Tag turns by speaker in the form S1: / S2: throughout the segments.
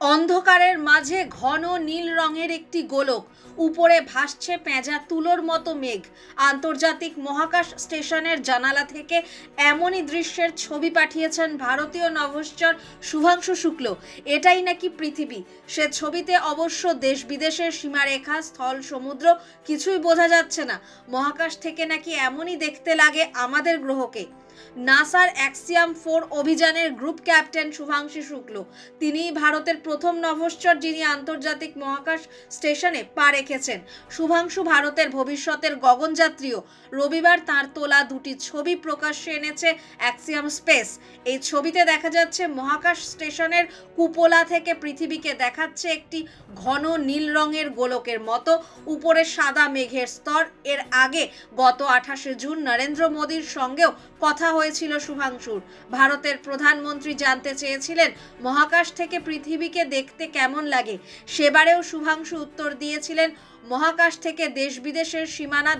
S1: অন্ধকারের মাঝে ঘন নীল রঙের একটি গোলক, উপরে ভাসছে পেঁজা তুলোর মতো মেঘ। আন্তর্জাতিক মহাকাশ স্টেশনের জানালা থেকে এমনই দৃশ্যের ছবি পাঠিয়েছেন ভারতীয় নভশ্চর শুভাংশু শুক্ল। এটাই নাকি পৃথিবী? সে ছবিতে অবশ্য দেশ বিদেশের সীমারেখা, স্থল, সমুদ্র কিছুই বোঝা যাচ্ছে না। মহাকাশ থেকে নাকি এমনই দেখতে লাগে আমাদের গ্রহকে। নাসার অ্যাক্সিয়াম 4 অভিযানের গ্রুপ ক্যাপ্টেন শুভাংশু শুক্ল, তিনিই ভারতের প্রথম নভশ্চর যিনি আন্তর্জাতিক মহাকাশ স্টেশনে পা রেখেছেন। শুভাংশু ভারতের ভবিষ্যতের গগনযাত্রীও। রবিবার তাঁর তোলা দুটি ছবি প্রকাশ্যে এনেছে অ্যাক্সিয়াম স্পেস। এই ছবিতে দেখা যাচ্ছে মহাকাশ স্টেশনের কুপোলা থেকে পৃথিবীকে দেখাচ্ছে একটি ঘন নীল রঙের গোলকের মতো, উপরে সাদা মেঘের স্তর। এর আগে গত 28শে জুন নরেন্দ্র মোদীর সঙ্গেও কথা হয়েছিল শুভাংশুর। ভারতের প্রধানমন্ত্রী জানতে চেয়েছিলেন মহাকাশ থেকে পৃথিবীকে দেখতে কেমন লাগে। সেবারেও শুভাংশু উত্তর দিয়েছিলেন, মহাকাশ থেকে দেশ বিদেশের সীমানা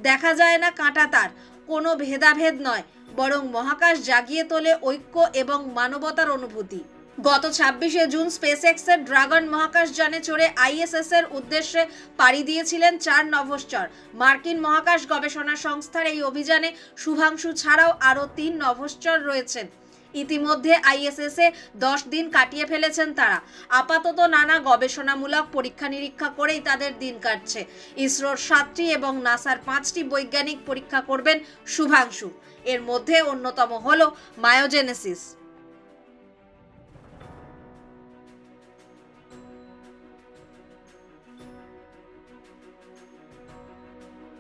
S1: দেখা যায় না কাঁটাতার, কোনো ভেদাভেদ নয়, বরং মহাকাশ জাগিয়ে তোলে ঐক্য এবং মানবতার অনুভূতি। গত 26শে জুন স্পেসএক্সের ড্রাগন মহাকাশযানে চড়ে আইএসএস এর উদ্দেশ্যে পাড়ি দিয়েছিলেন 4 নভশ্চর। মার্কিন মহাকাশ গবেষণা সংস্থার এই অভিযানে শুভাংশু ছাড়াও আরও 3 নভশ্চর রয়েছেন। ইতিমধ্যে আইএসএস এ 10 দিন কাটিয়ে ফেলেছেন তারা। আপাতত নানা গবেষণামূলক পরীক্ষা নিরীক্ষা করেই তাদের দিন কাটছে। ইসরোর 7টি এবং নাসার 5টি বৈজ্ঞানিক পরীক্ষা করবেন শুভাংশু। এর মধ্যে অন্যতম হল মায়োজেনেসিস।